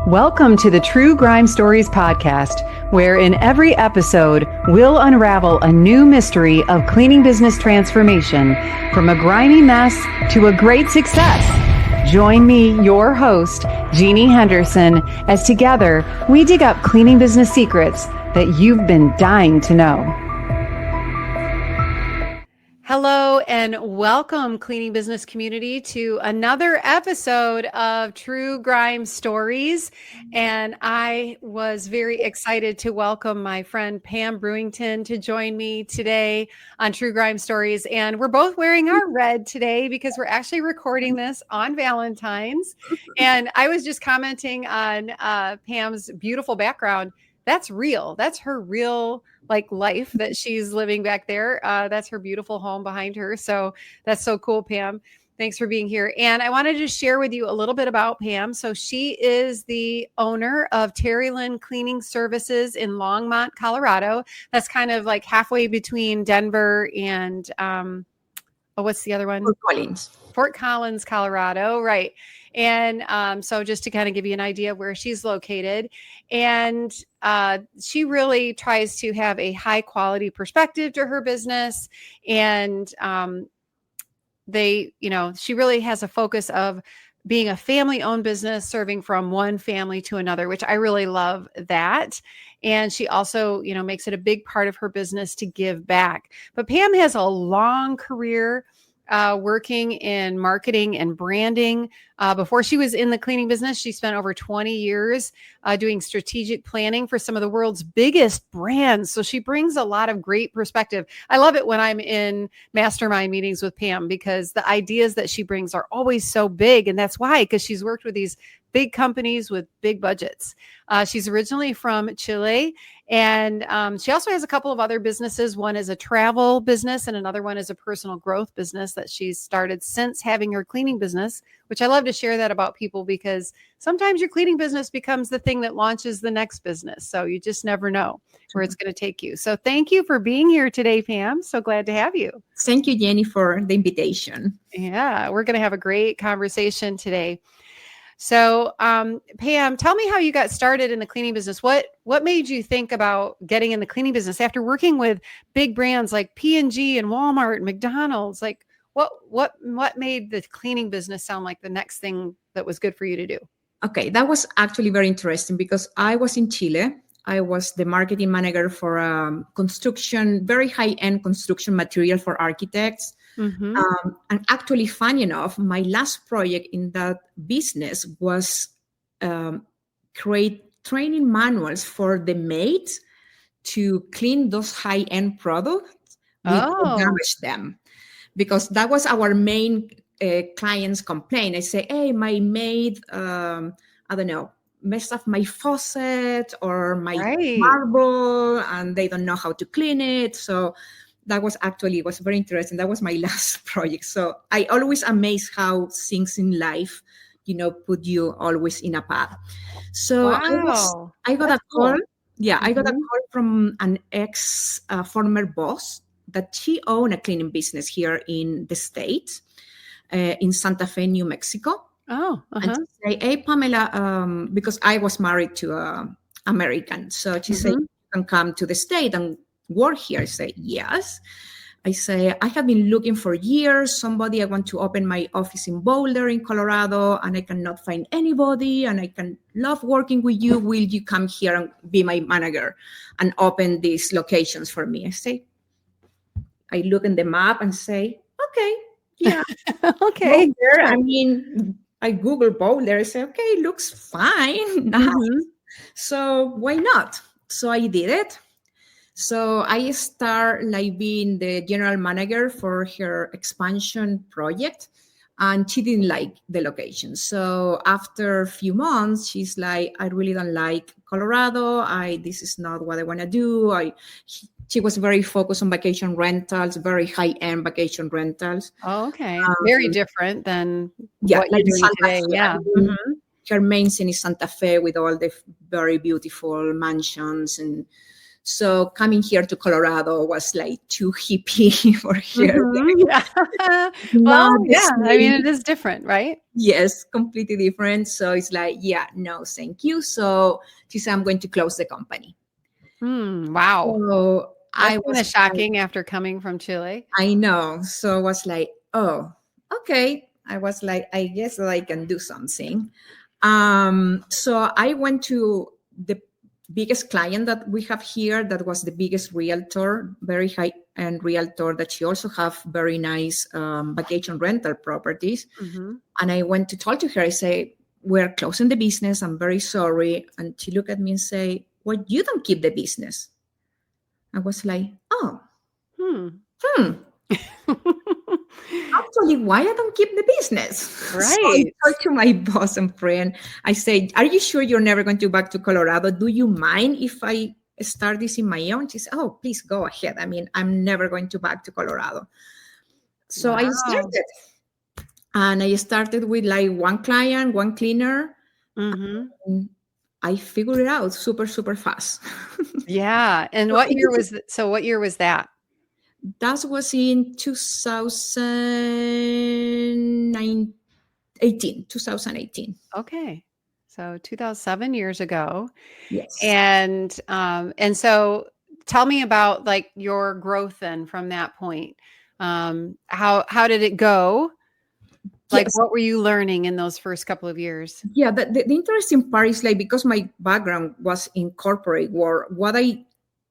Welcome to the True Grime Stories podcast, where in every episode, we'll unravel a new mystery of cleaning business transformation from a grimy mess to a great success. Join me, your host, Jeannie Henderson, as together we dig up cleaning business secrets that you've been dying to know. Hello and welcome, cleaning business community, to another episode of True Grime Stories. And I was very excited to welcome my friend Pam Brewington to join me today on True Grime Stories. And we're both wearing our red today because we're actually recording this on Valentine's. And I was just commenting on Pam's beautiful background. That's real. That's her real life that she's living back there. That's her beautiful home behind her. So that's so cool, Pam. Thanks for being here. And I wanted to share with you a little bit about Pam. So she is the owner of Terry Lynn Cleaning Services in Longmont, Colorado. That's kind of like halfway between Denver and what's the other one? Fort Collins, Colorado. Right. And so just to kind of give you an idea of where she's located. And she really tries to have a high quality perspective to her business. And she really has a focus of being a family owned business, serving from one family to another, which I really love that. And she also, makes it a big part of her business to give back. But Pam has a long career working in marketing and branding. Before she was in the cleaning business, she spent over 20 years doing strategic planning for some of the world's biggest brands. So she brings a lot of great perspective. I love it when I'm in mastermind meetings with Pam because the ideas that she brings are always so big. And that's why, because she's worked with these big companies with big budgets. She's originally from Chile, and she also has a couple of other businesses. One is a travel business, and another one is a personal growth business that she's started since having her cleaning business, which I love to share that about people because sometimes your cleaning business becomes the thing that launches the next business. So you just never know where it's going to take you. So thank you for being here today, Pam. So glad to have you. Thank you, Jeannie, for the invitation. Yeah, we're going to have a great conversation today. So, Pam, tell me how you got started in the cleaning business. What made you think about getting in the cleaning business after working with big brands like P&G and Walmart and McDonald's? Like, what made the cleaning business sound like the next thing that was good for you to do? Okay, that was actually very interesting because I was in Chile. I was the marketing manager for construction, very high-end construction material for architects. Mm-hmm. And actually, funny enough, my last project in that business was create training manuals for the maids to clean those high-end products without damage them, because that was our main client's complaint. I say, hey, my maid, messed up my faucet or my marble, and they don't know how to clean it. So that was very interesting. That was my last project. So I always amazed how things in life, put you always in a path. So I got a call. Yeah, mm-hmm. I got a call from an former boss that she owned a cleaning business here in the States, in Santa Fe, New Mexico. Oh, uh-huh. And she said, hey, Pamela, because I was married to an American. So she said, you can come to the state and work here. I say, yes. I say, I have been looking for years. I want to open my office in Boulder in Colorado, and I cannot find anybody, and I can love working with you. Will you come here and be my manager and open these locations for me? I look in the map and say, okay, yeah. Okay. Boulder, I mean, I Google Boulder. I say, okay, looks fine. Nice. Mm-hmm. So why not? So I did it. So I start being the general manager for her expansion project, and she didn't like the location. So after a few months, she's like, I really don't like Colorado. This is not what I want to do. She was very focused on vacation rentals, very high-end vacation rentals. Oh, okay. Very different than what you're doing today. Fe. Yeah. Mm-hmm. Her main scene is Santa Fe with all the very beautiful mansions and So coming here to Colorado was like too hippie for here. Yeah. Well, yeah. I mean, it is different, right? Yes, completely different. So it's like, yeah, no, thank you. So she said, I'm going to close the company. Wow. So That's I kind was of shocking after coming from Chile. I know. So I was like, oh, okay. I was like, I guess that I can do something. So I went to the biggest client that we have here. That was the biggest realtor, very high end realtor. That she also have very nice vacation rental properties. And I went to talk to her. I say, we're closing the business. I'm very sorry. And she looked at me and say, well, you don't keep the business. I was like, oh, actually, why I don't keep the business? Right. So I talked to my boss and friend. I said, are you sure you're never going to back to Colorado? Do you mind if I start this in my own? She said, oh, please go ahead. I mean, I'm never going to back to Colorado. So I started. And I started with like one client, one cleaner. I figured it out super, super fast. Yeah. And what year was that? That was in 2018. Okay. So 2007 years ago. Yes. And so tell me about like your growth then from that point. How did it go? Like, Yes. what were you learning in those first couple of years? Yeah, the interesting part is like, because my background was in corporate world, what I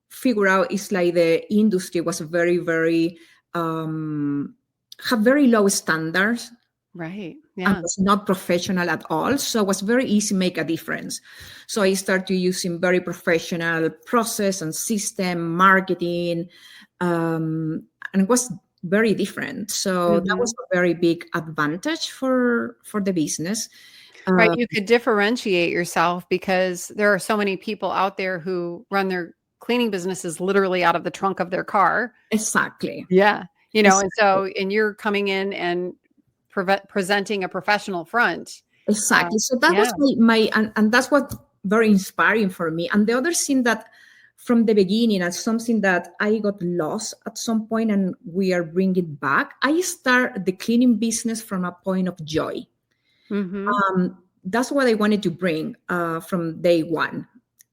figure out is like the industry was very, very have very low standards. Right. And Yeah. was not professional at all. So it was very easy to make a difference. So I started using very professional process and system marketing. And it was very different. So that was a very big advantage for the business. Right. You could differentiate yourself because there are so many people out there who run their cleaning businesses literally out of the trunk of their car. Exactly. Yeah. You know, Exactly. and you're coming in and presenting a professional front. Exactly. So that was my and that's what very inspiring for me. And the other thing that from the beginning, as something that I got lost at some point and we are bringing back, I start the cleaning business from a point of joy. That's what I wanted to bring from day one.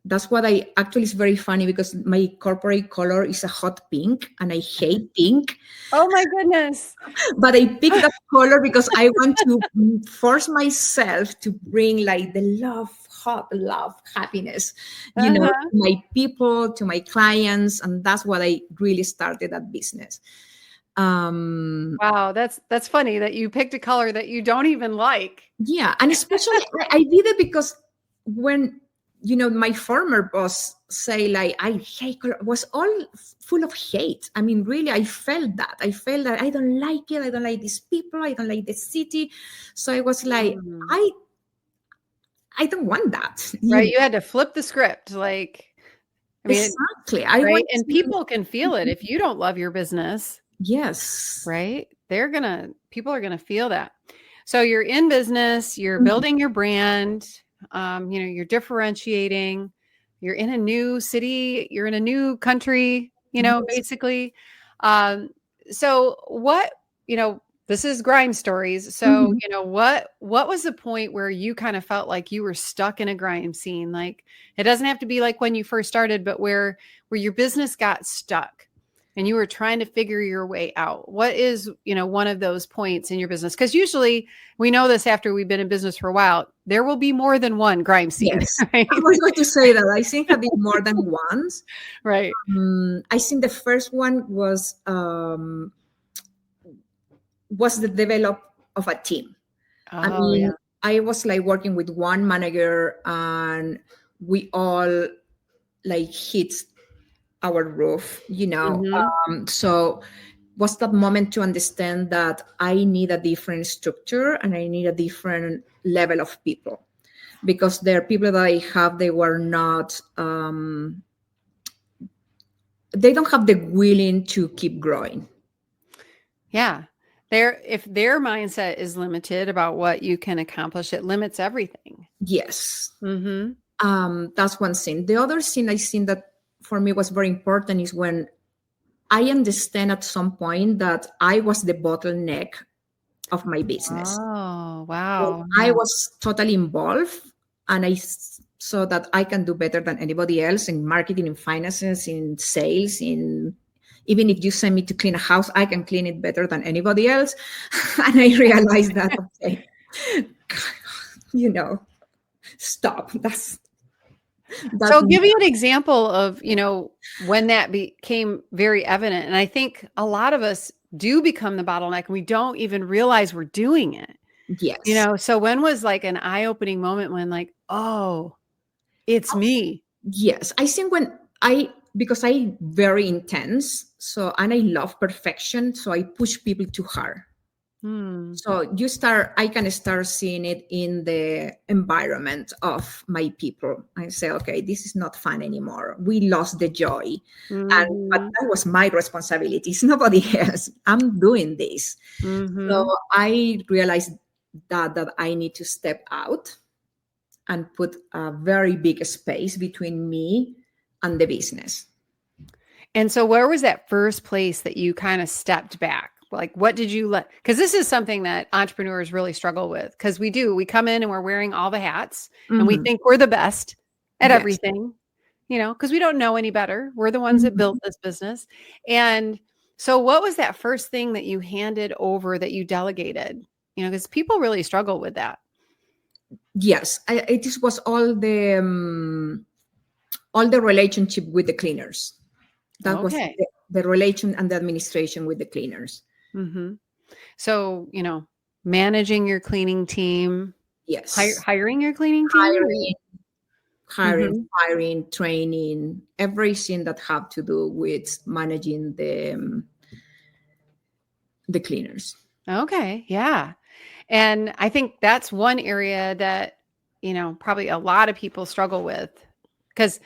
That's what I actually is very funny because my corporate color is a hot pink and I hate pink. Oh my goodness. But I picked that color because I want to force myself to bring like the love, hot love, happiness, to my people, to my clients. And that's what I really started that business. Wow, that's funny that you picked a color that you don't even like. Yeah. And especially I did it because when my former boss say like, I hate color, was all full of hate. I mean, really, I felt that I don't like it. I don't like these people. I don't like the city. So I was like, I don't want that. Right. You had to flip the script. Like, I mean, exactly. Right. And people can feel it. If you don't love your business. Yes. Right. People are going to feel that. So you're in business, you're building your brand. You're differentiating, you're in a new city, you're in a new country, basically. So what, this is Grime Stories. So, what was the point where you kind of felt like you were stuck in a grime scene? Like, it doesn't have to be like when you first started, but where your business got stuck and you were trying to figure your way out. What is, one of those points in your business? Because usually we know this after we've been in business for a while, there will be more than one grime scene. Yes. Right? I was going to say that. I think I did more than once. Right. I think the first one was the develop of a team. I was like working with one manager and we all like hit our roof, so was that moment to understand that I need a different structure and I need a different level of people, because there are people that I have, they were not, they don't have the willing to keep growing. Yeah. If their mindset is limited about what you can accomplish, it limits everything. Yes. That's one thing. The other thing I think that for me was very important is when I understand at some point that I was the bottleneck of my business. Oh, So wow. I Yeah. was totally involved, and I saw that I can do better than anybody else in marketing, in finances, in sales, in even if you send me to clean a house, I can clean it better than anybody else. And I realized that, okay, stop. That's So give me an example of, when that became very evident. And I think a lot of us do become the bottleneck and we don't even realize we're doing it. yes. So when was like an eye-opening moment when like, oh, it's me? Yes, I think because I very intense, so and I love perfection, so I push people too hard. Hmm. So I can start seeing it in the environment of my people. I say, okay, this is not fun anymore. We lost the joy, but Mm-hmm. that was my responsibility. It's nobody else. I'm doing this, so Mm-hmm. I realized that I need to step out and put a very big space between me and the business. And so where was that first place that you kind of stepped back? Like, what did you let? Because this is something that entrepreneurs really struggle with. Because we come in and we're wearing all the hats and we Mm-hmm. think we're the best at Yes. everything, because we don't know any better. We're the ones that built Mhm. this business. And so what was that first thing that you handed over that you delegated? Because people really struggle with that. Yes, it was all the relationship with the cleaners. That was Okay. the relation and the administration with the cleaners. Mm-hmm. So, managing your cleaning team, Yes, hiring your cleaning team. hiring, Mm-hmm. firing, training, everything that have to do with managing the cleaners. Okay. Yeah. And I think that's one area that, probably a lot of people struggle with because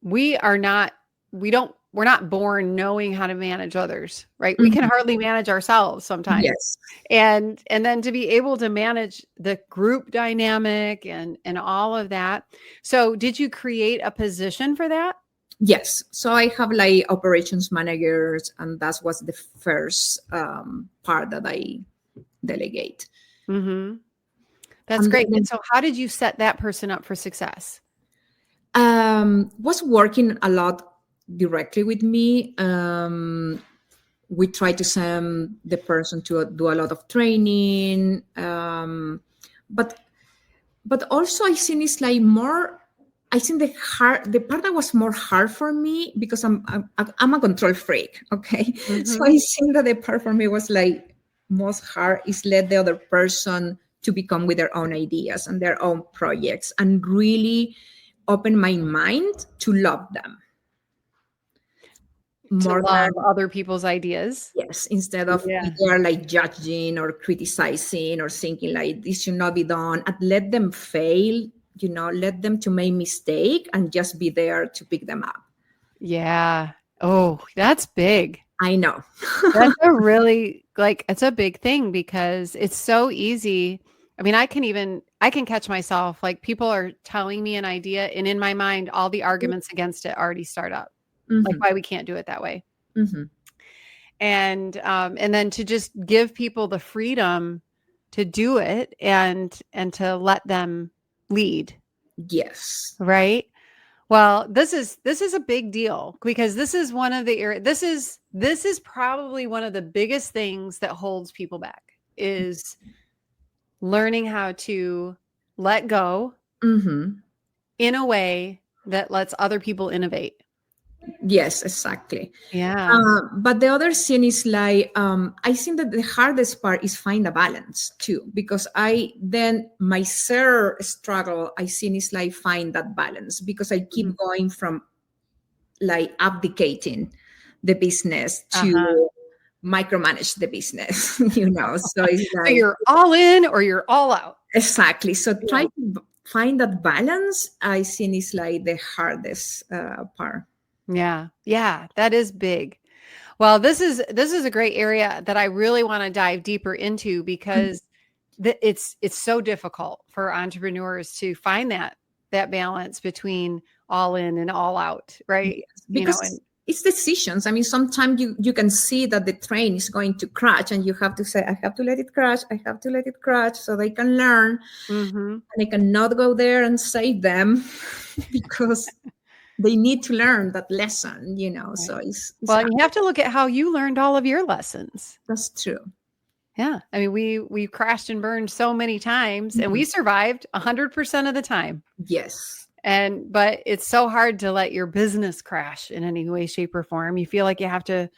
we are not, we're not born knowing how to manage others, right? We can Mhm. hardly manage ourselves sometimes. Yes. And then to be able to manage the group dynamic and all of that. So did you create a position for that? Yes. So I have like operations managers, and that was the first part that I delegate. Mm-hmm. That's And great. And then so how did you set that person up for success? was working a lot directly with me. We try to send the person to do a lot of training, but also I think it's like more. I think the part that was more hard for me because I'm a control freak. Okay, so Mm-hmm. I think that the part for me was like most hard is let the other person to become with their own ideas and their own projects and really open my mind to love them To more love than other people's ideas. yes, instead of Yeah. either like judging or criticizing or thinking like this should not be done and let them fail, let them to make mistake and just be there to pick them up. Yeah. Oh, that's big. I know. That's a really it's a big thing because it's so easy. I mean, I can catch myself like people are telling me an idea and in my mind all the arguments against it already start up. Like Hmm. why we can't do it that way. Hmm. And then to just give people the freedom to do it and to let them lead, Yes. right? Well, this is a big deal because this is one of the this is probably one of the biggest things that holds people back is learning how to let go Hmm. in a way that lets other people innovate. Yes, exactly. Yeah. But the other thing is like I think that the hardest part is find a balance too, because I then my third struggle I think is like find that balance because I keep Mhm. going from like abdicating the business Uh-huh. to micromanage the business, So it's So like you're all in or you're all out. exactly. So try Yeah. to find that balance. I think is like the hardest part. Yeah. Yeah, that is big. Well, this is a great area that I really want to dive deeper into because it's so difficult for entrepreneurs to find that balance between all in and all out, right? Yes, because it's decisions. I mean, sometimes you can see that the train is going to crash and you have to say, I have to let it crash. I have to let it crash so they can learn. And I cannot go there and save them because they need to learn that lesson, Right. So it's well, you have to look at how you learned all of your lessons. That's true. Yeah. I mean, we crashed and burned so many times and we survived 100% of the time. Yes. But it's so hard to let your business crash in any way, shape, or form. You feel like you have to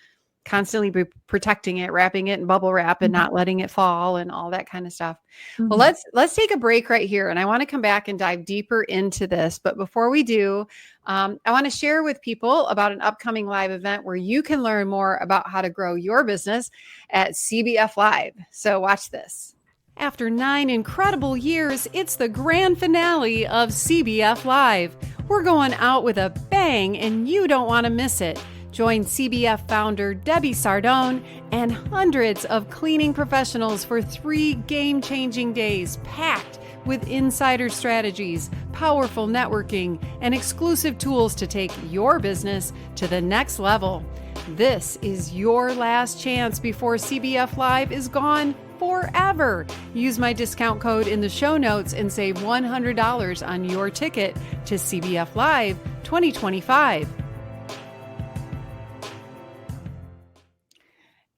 constantly be protecting it, wrapping it in bubble wrap and not letting it fall and all that kind of stuff. Well, let's take a break right here. And I want to come back and dive deeper into this. But before we do, I want to share with people about an upcoming live event where you can learn more about how to grow your business at CBF Live. So watch this. After 9 incredible years, it's the grand finale of CBF Live. We're going out with a bang and you don't want to miss it. Join CBF founder Debbie Sardone and hundreds of cleaning professionals for 3 game-changing days packed with insider strategies, powerful networking, and exclusive tools to take your business to the next level. This is your last chance before CBF Live is gone forever. Use my discount code in the show notes and save $100 on your ticket to CBF Live 2025.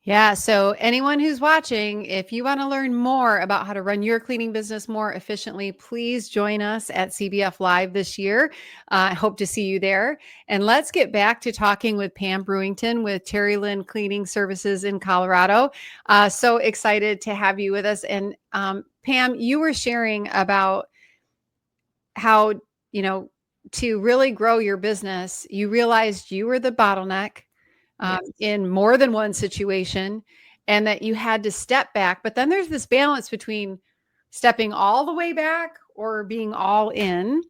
Yeah, so anyone who's watching, if you want to learn more about how to run your cleaning business more efficiently, please join us at CBF Live this year. I hope to see you there. And let's get back to talking with Pam Brewington with Terry Lynn Cleaning Services in Colorado. So excited to have you with us. And Pam, you were sharing about how, to really grow your business, you realized you were the bottleneck. In more than one situation, and that you had to step back. But then there's this balance between stepping all the way back or being all in.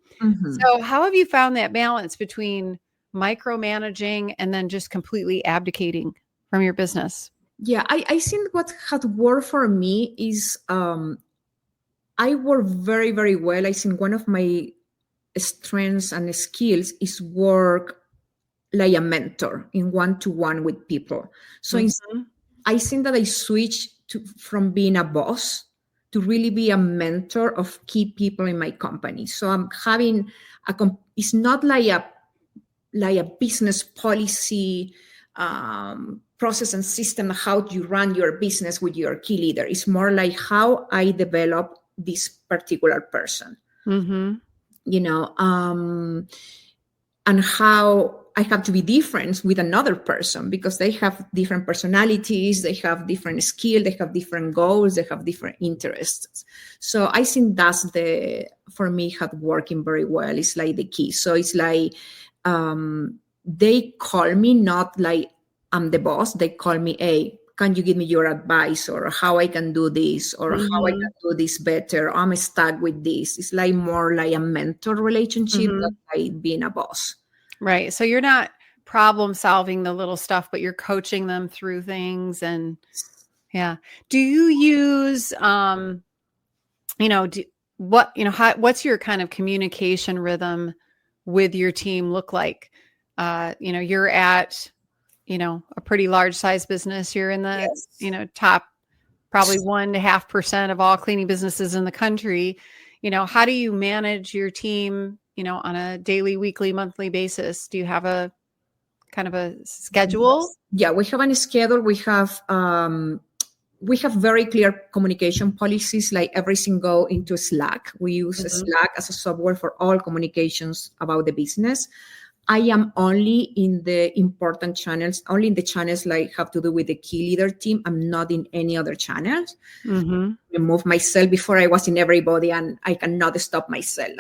So how have you found that balance between micromanaging and then just completely abdicating from your business? Yeah, I think what had worked for me is I work very, very well. I think one of my strengths and skills is work like a mentor in one-to-one with people. So I think that I switched from being a boss to really be a mentor of key people in my company. So I'm having it's not like a business policy process and system, how you run your business with your key leader. It's more like how I develop this particular person, and how I have to be different with another person because they have different personalities, they have different skills, they have different goals, they have different interests. So I think that's for me, had working very well. It's like the key. So it's like they call me not like I'm the boss. They call me, hey, can you give me your advice or how I can do this or how I can do this better? I'm stuck with this. It's like more like a mentor relationship than like being a boss. Right. So you're not problem solving the little stuff, but you're coaching them through things. And yeah. Do you use, what's your kind of communication rhythm with your team look like? You're at, a pretty large size business. You're in the, top probably 1.5% of all cleaning businesses in the country. How do you manage your team, on a daily, weekly, monthly basis? Do you have a kind of a schedule? Yeah, we have a schedule. We have very clear communication policies, like everything go into Slack. We use Slack as a software for all communications about the business. I am only in the important channels, only in the channels like have to do with the key leader team. I'm not in any other channels. I moved myself before I was in everybody and I cannot stop myself.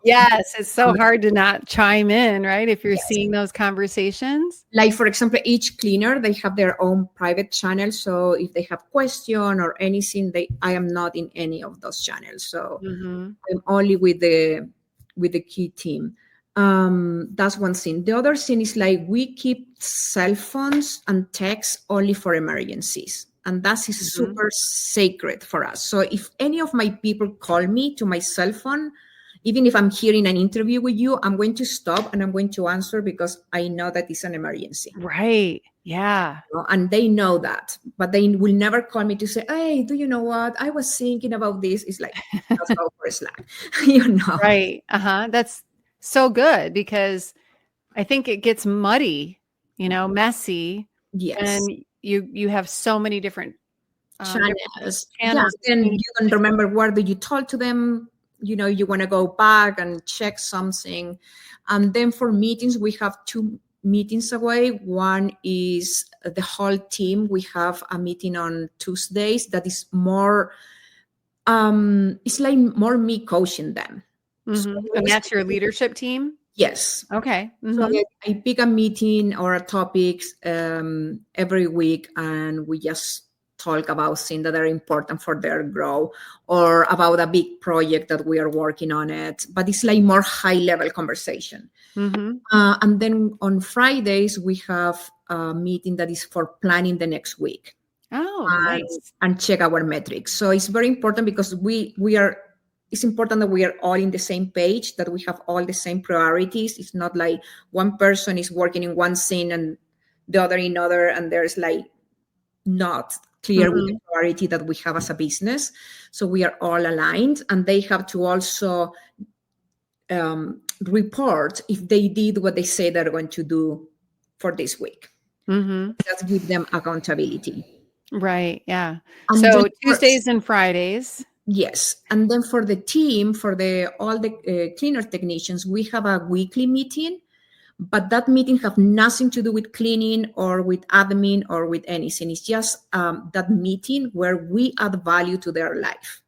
Yes, it's so hard to not chime in, right? If you're seeing those conversations. Like, for example, each cleaner, they have their own private channel. So if they have question or anything, I am not in any of those channels. So I'm only with the key team. That's one thing. The other thing is like we keep cell phones and texts only for emergencies. And that is super sacred for us. So if any of my people call me to my cell phone, Even if I'm here in an interview with you, I'm going to stop and I'm going to answer because I know that it's an emergency. Right. Yeah. And they know that, but they will never call me to say, hey, do you know what? I was thinking about this. It's like, let's go for a Slack, Right. That's so good because I think it gets muddy, messy. Yes. And you have so many different Channels. channels. Then you don't remember what did you talk to them. You want to go back and check something. And then for meetings, we have 2 meetings away. One is the whole team. We have a meeting on Tuesdays that is more, it's like more me coaching them. So And that's your leadership team? yes. Okay. So I pick a meeting or a topic every week, and we just talk about things that are important for their growth or about a big project that we are working on it. But it's like more high level conversation. And then on Fridays, we have a meeting that is for planning the next week. Oh, nice. And check our metrics. So it's very important because it's important that we are all in the same page, that we have all the same priorities. It's not like one person is working in one thing and the other in other, and there's like not clear with the priority that we have as a business. So we are all aligned, and they have to also report if they did what they say they're going to do for this week. Just give them accountability. Right. Yeah. And so Tuesdays and Fridays. Yes. And then for the team, for all the cleaner technicians, we have a weekly meeting, but that meeting have nothing to do with cleaning or with admin or with anything. It's just that meeting where we add value to their life.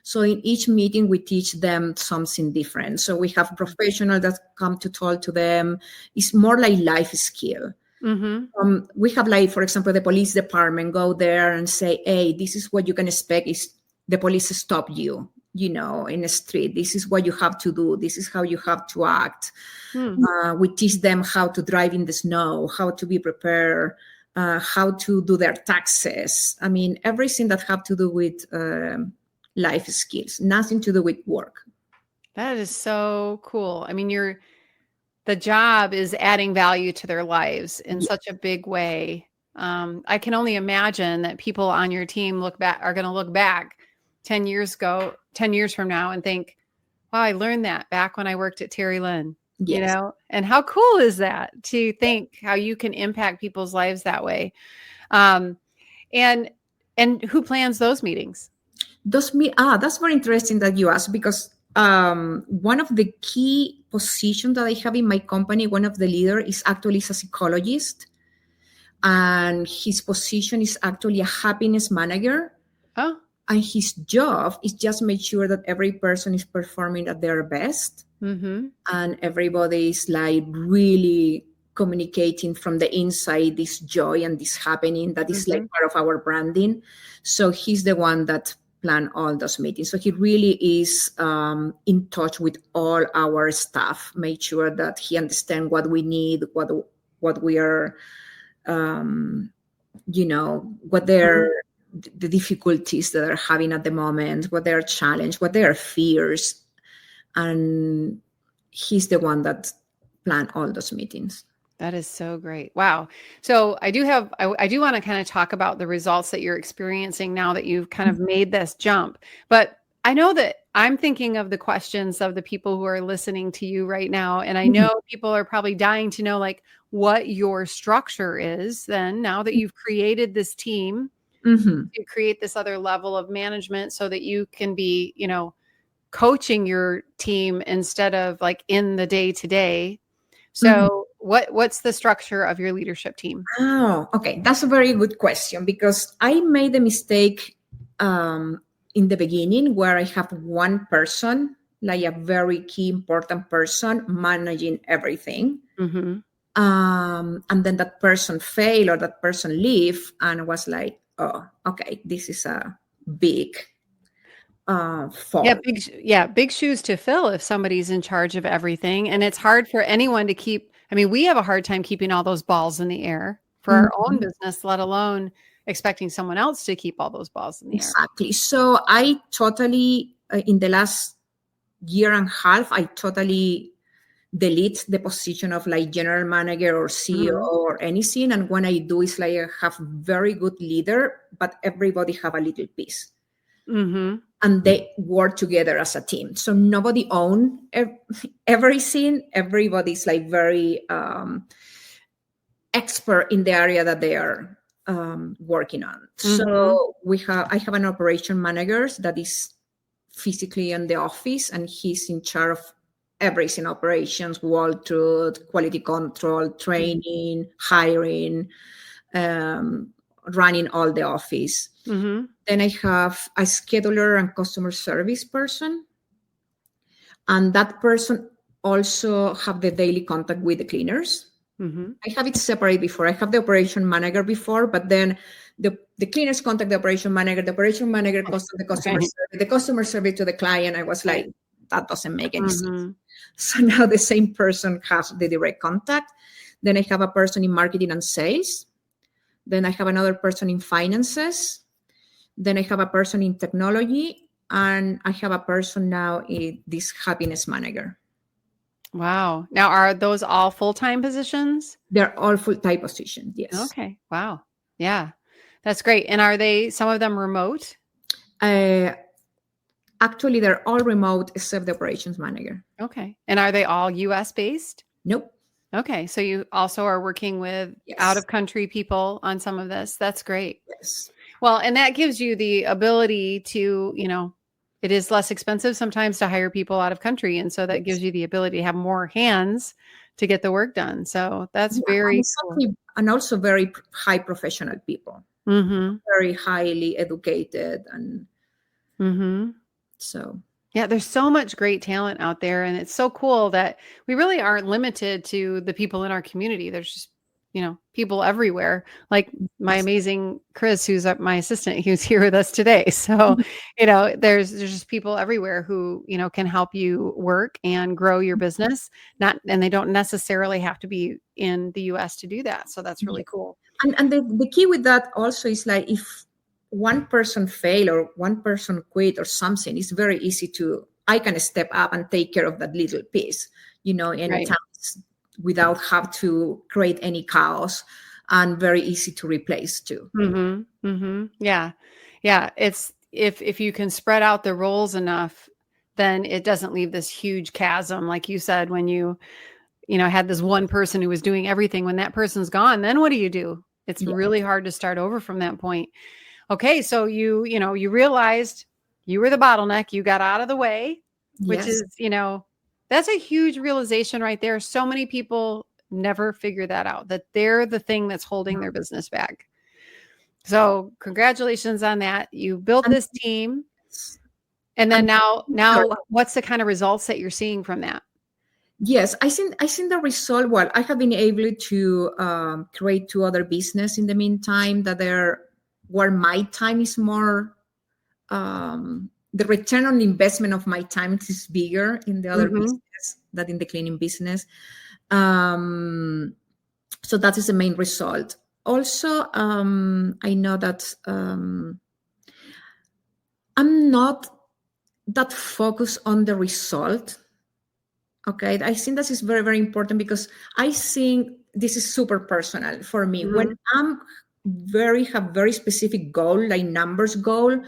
So in each meeting, we teach them something different. So we have professionals that come to talk to them. It's more like life skill. We have, like, for example, the police department go there and say, hey, this is what you can expect is the police stop you, in the street. This is what you have to do. This is how you have to act. We teach them how to drive in the snow, how to be prepared, how to do their taxes. I mean, everything that have to do with life skills, nothing to do with work. That is so cool. I mean, the job is adding value to their lives in such a big way. I can only imagine that people on your team are going to look back 10 years from now and think, wow, I learned that back when I worked at Terry Lynn, and how cool is that to think how you can impact people's lives that way. And who plans those meetings? That's very interesting that you asked, because one of the key positions that I have in my company, one of the leaders is actually a psychologist, and his position is actually a happiness manager. Oh. And his job is just make sure that every person is performing at their best, and everybody is like really communicating from the inside this joy and this happening that is like part of our branding. So he's the one that plan all those meetings. So he really is in touch with all our staff, make sure that he understands what we need, what we are, what they're the difficulties that they're having at the moment, what their challenge, what their fears. And he's the one that planned all those meetings. That is so great. Wow. So I do want to kind of talk about the results that you're experiencing now that you've kind of made this jump. But I know that I'm thinking of the questions of the people who are listening to you right now. And I know people are probably dying to know, like, what your structure is then now that you've created this team. You create this other level of management so that you can be, coaching your team instead of like in the day to day. So what's the structure of your leadership team? Oh, okay. That's a very good question, because I made the mistake in the beginning where I have one person, like a very key important person managing everything. And then that person failed or that person leave, and was like, oh, okay, this is a big fault. Big shoes to fill if somebody's in charge of everything. And it's hard for anyone to keep. I mean, we have a hard time keeping all those balls in the air for our own business, let alone expecting someone else to keep all those balls in the air. Exactly. So I totally, in the last year and a half, I totally delete the position of like general manager or CEO or anything. And when I do, it's like I have very good leader, but everybody have a little piece. And they work together as a team. So nobody own everything. Everybody's like very expert in the area that they are working on. So I have an operation manager that is physically in the office, and he's in charge of everything: operations, walkthrough, quality control, training, hiring, running all the office. Then I have a scheduler and customer service person, and that person also have the daily contact with the cleaners. I have it separate before. I have the operation manager before, but then the cleaners contact the operation manager contact the customer service, the customer service to the client. I was like, that doesn't make any sense. So now the same person has the direct contact. Then I have a person in marketing and sales. Then I have another person in finances. Then I have a person in technology, and I have a person now in this happiness manager. Wow. Now, are those all full-time positions? They're all full-time positions, yes. Okay. Wow. Yeah. That's great. And are some of them remote? Actually, they're all remote except the operations manager. Okay. And are they all US based? Nope. Okay. So you also are working with out-of-country people on some of this. That's great. Yes. Well, and that gives you the ability to, it is less expensive sometimes to hire people out of country. And so that gives you the ability to have more hands to get the work done. So that's very cool. And also very high professional people, very highly educated. And so. Yeah, there's so much great talent out there. And it's so cool that we really aren't limited to the people in our community. There's just, people everywhere. Like my amazing Chris, who's my assistant, who's here with us today. So, there's just people everywhere who, can help you work and grow your business. And they don't necessarily have to be in the US to do that. So that's really cool. And the key with that also is like, if one person fail or one person quit or something, it's very easy I can step up and take care of that little piece, anytime, without have to create any chaos, and very easy to replace too. Yeah. Yeah. It's if you can spread out the roles enough, then it doesn't leave this huge chasm. Like you said, when you had this one person who was doing everything. When that person's gone, then what do? It's really hard to start over from that point. Okay. So you realized you were the bottleneck, you got out of the way, which is, that's a huge realization right there. So many people never figure that out, that they're the thing that's holding their business back. So congratulations on that. You built this team. And then now what's the kind of results that you're seeing from that? Yes, I think the result, well, I have been able to create 2 other business in the meantime that where my time is more, the return on investment of my time is bigger in the other business than in the cleaning business. So that is the main result. Also, I know that I'm not that focused on the result. Okay, I think this is very, very important, because I think this is super personal for me. When I'm have very specific goal, like numbers goal,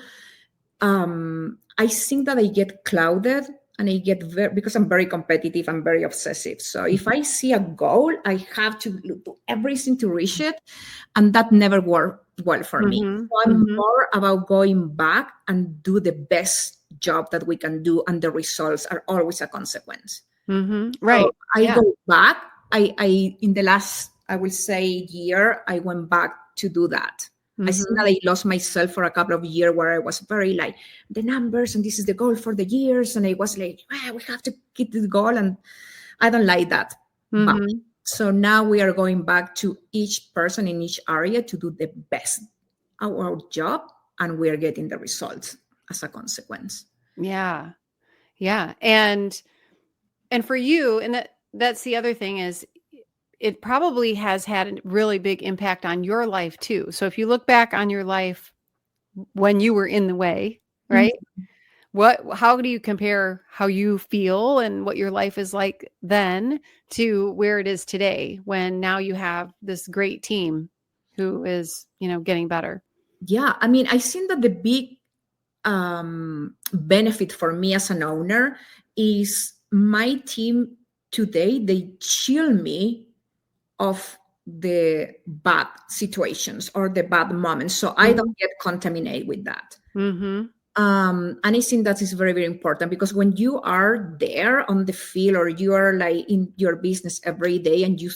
I think that I get clouded, and I get because I'm very competitive and very obsessive. So if I see a goal, I have to do everything to reach it, and that never worked well for me. So I'm more about going back and do the best job that we can do, and the results are always a consequence. Right. So I go back. I in the last, I will say, year, I went back to do that. I think that I lost myself for a couple of years, where I was very like the numbers, and this is the goal for the years, and I was like, we have to keep the goal, and I don't like that. But, so now we are going back to each person in each area to do the best our job, and we are getting the results as a consequence. Yeah. And for you, and that's the other thing, is it probably has had a really big impact on your life too. So if you look back on your life when you were in the way, right? how do you compare how you feel and what your life is like then to where it is today, when now you have this great team who is, getting better? Yeah, I mean, I think that the big benefit for me as an owner is my team today, they chill me of the bad situations or the bad moments, so I don't get contaminated with that. Mm-hmm. And I think that is very, very important, because when you are there on the field, or you are like in your business every day, and you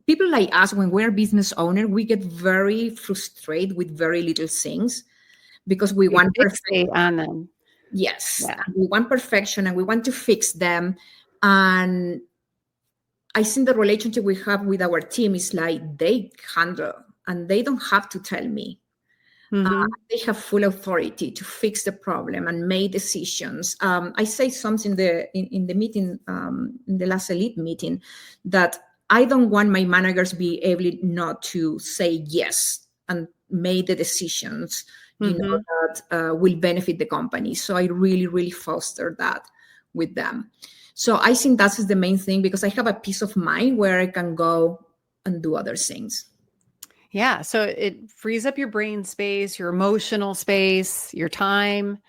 people like us, when we're business owner, we get very frustrated with very little things, because we want Fixate on them. yes, Yeah. we want perfection and we want to fix them. And I think the relationship we have with our team is like they handle, and they don't have to tell me. Mm-hmm. They have full authority to fix the problem and make decisions. I say something in the meeting, in the last elite meeting, that I don't want my managers be able not to say yes and make the decisions, Mm-hmm. that will benefit the company. So I really, really foster that with them. So I think that is the main thing, because I have a peace of mind where I can go and do other things. Yeah. So it frees up your brain space, your emotional space, your time,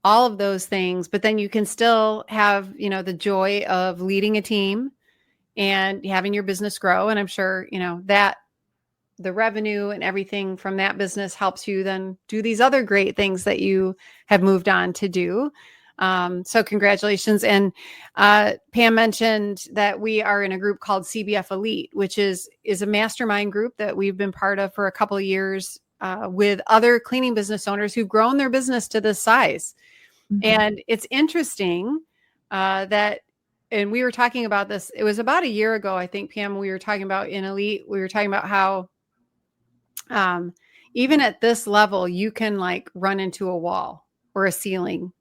all of those things. But then you can still have, the joy of leading a team and having your business grow. And I'm sure, that the revenue and everything from that business helps you then do these other great things that you have moved on to do. So congratulations. And Pam mentioned that we are in a group called CBF Elite, which is a mastermind group that we've been part of for a couple of years, with other cleaning business owners who've grown their business to this size. Mm-hmm. And it's interesting that, and we were talking about this, it was about a year ago, I think, Pam, we were talking about in Elite, we were talking about how even at this level, you can like run into a wall or a ceiling.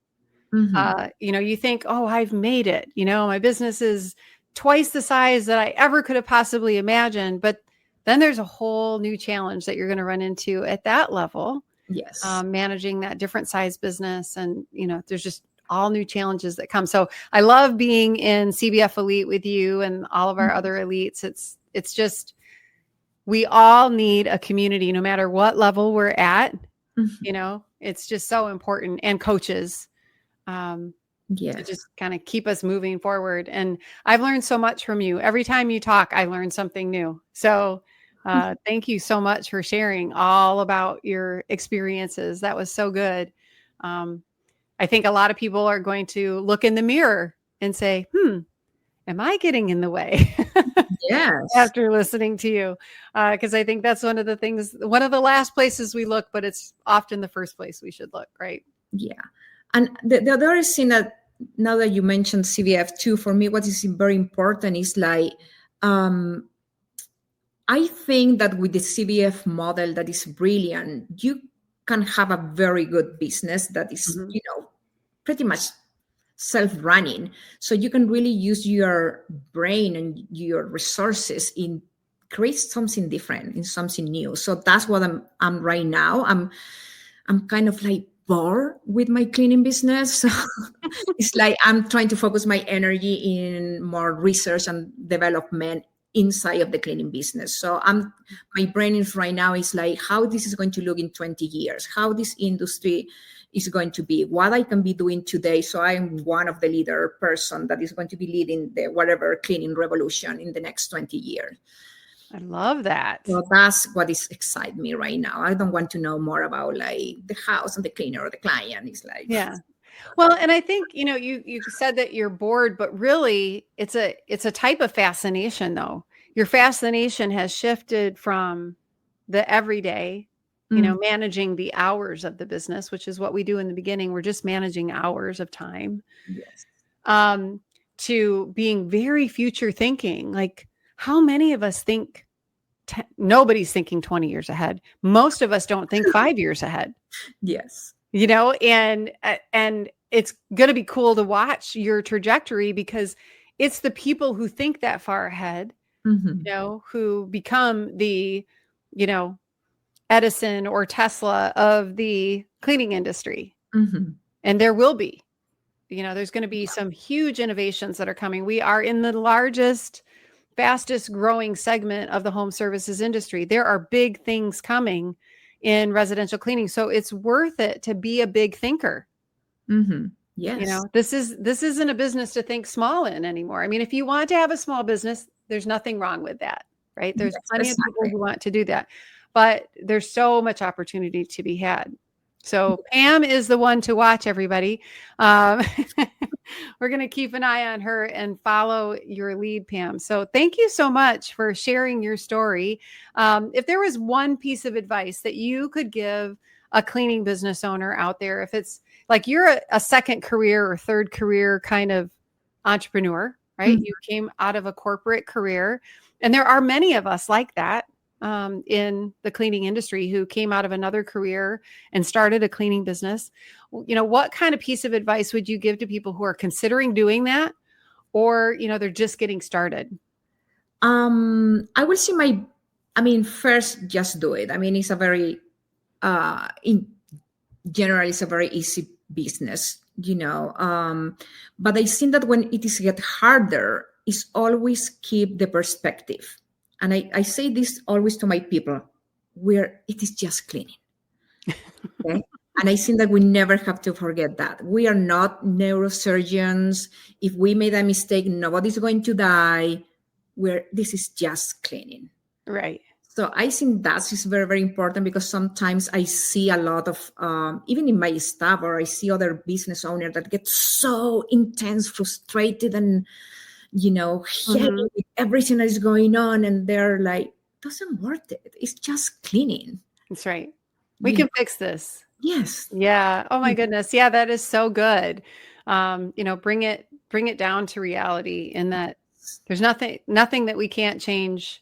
Mm-hmm. You think, oh, I've made it. My business is twice the size that I ever could have possibly imagined. But then there's a whole new challenge that you're going to run into at that level, Yes. managing that different size business. And, there's just all new challenges that come. So I love being in CBF Elite with you and all of our other elites. It's just, we all need a community, no matter what level we're at. Mm-hmm. It's just so important. And coaches, Yes. to just kind of keep us moving forward. And I've learned so much from you. Every time you talk, I learn something new. So thank you so much for sharing all about your experiences. That was so good. I think a lot of people are going to look in the mirror and say, am I getting in the way? Yes. After listening to you, because I think that's one of the last places we look, but it's often the first place we should look, right? Yeah. And the other thing that, now that you mentioned CBF too, for me, what is very important is like, I think that with the CBF model that is brilliant, you can have a very good business that is, pretty much self-running. So you can really use your brain and your resources in create something different, in something new. So that's what I'm right now. I'm kind of like bored with my cleaning business. So it's like I'm trying to focus my energy in more research and development inside of the cleaning business. So my brain is right now is like how this is going to look in 20 years, how this industry is going to be, what I can be doing today. So I'm one of the leader person that is going to be leading the whatever cleaning revolution in the next 20 years. I love that. So that's what is exciting me right now. I don't want to know more about like the house and the cleaner or the client. It's like, yeah. Well, and I think, you said that you're bored, but really it's a type of fascination though. Your fascination has shifted from the everyday, managing the hours of the business, which is what we do in the beginning. We're just managing hours of time, yes. to being very future thinking. Like how many of us think nobody's thinking 20 years ahead. Most of us don't think 5 years ahead. Yes. And it's going to be cool to watch your trajectory, because it's the people who think that far ahead, who become the, Edison or Tesla of the cleaning industry. And there will be, there's going to be some huge innovations that are coming. We are in the largest, fastest growing segment of the home services industry. There are big things coming in residential cleaning. So it's worth it to be a big thinker. Mm-hmm. Yes. This isn't a business to think small in anymore. I mean, if you want to have a small business, there's nothing wrong with that, right? There's plenty of people who want to do that, but there's so much opportunity to be had. So Pam is the one to watch, everybody. We're going to keep an eye on her and follow your lead, Pam. So thank you so much for sharing your story. If there was one piece of advice that you could give a cleaning business owner out there, if it's like you're a second career or third career kind of entrepreneur, right? Mm-hmm. You came out of a corporate career, and there are many of us like that. In the cleaning industry who came out of another career and started a cleaning business. What kind of piece of advice would you give to people who are considering doing that, or, they're just getting started? I will say first, just do it. I mean, it's a very, in general, it's a very easy business, but I think that when it is get harder, is always keep the perspective. And I say this always to my people, where it is just cleaning. Okay? And I think that we never have to forget that. We are not neurosurgeons. If we made a mistake, nobody's going to die. This is just cleaning. Right. So I think that is very, very important, because sometimes I see a lot of, even in my staff, or I see other business owners that get so intense, frustrated, and Mm-hmm. with everything that is going on, and they're like, doesn't worth it. It's just cleaning. That's right. We can fix this. Yes. Yeah. Oh my goodness. Yeah, that is so good. Bring it down to reality, in that there's nothing that we can't change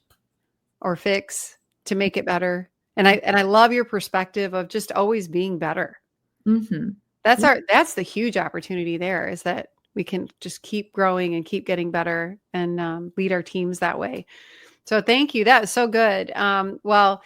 or fix to make it better. And I love your perspective of just always being better. Mm-hmm. That's the huge opportunity there, is that we can just keep growing and keep getting better, and lead our teams that way. So thank you. That was so good. Well,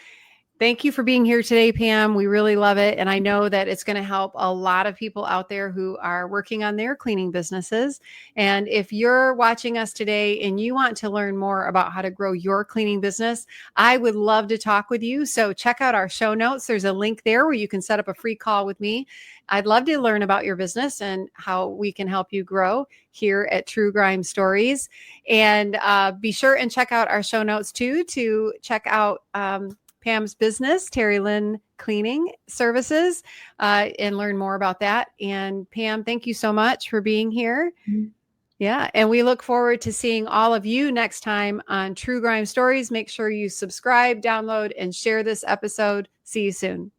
thank you for being here today, Pam. We really love it. And I know that it's going to help a lot of people out there who are working on their cleaning businesses. And if you're watching us today and you want to learn more about how to grow your cleaning business, I would love to talk with you. So check out our show notes. There's a link there where you can set up a free call with me. I'd love to learn about your business and how we can help you grow here at True Grime Stories. And be sure and check out our show notes too, to check out Pam's business, Terry Lynn Cleaning Services, and learn more about that. And Pam, thank you so much for being here. Mm-hmm. Yeah. And we look forward to seeing all of you next time on True Grime Stories. Make sure you subscribe, download, and share this episode. See you soon.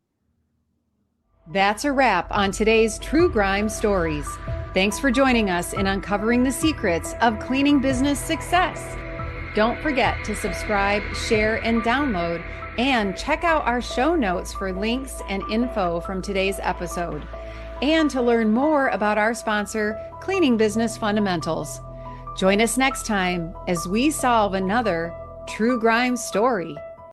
That's a wrap on today's True Grime Stories. Thanks for joining us in uncovering the secrets of cleaning business success. Don't forget to subscribe, share, and download, and check out our show notes for links and info from today's episode, and to learn more about our sponsor, Cleaning Business Fundamentals. Join us next time as we solve another True Grime story.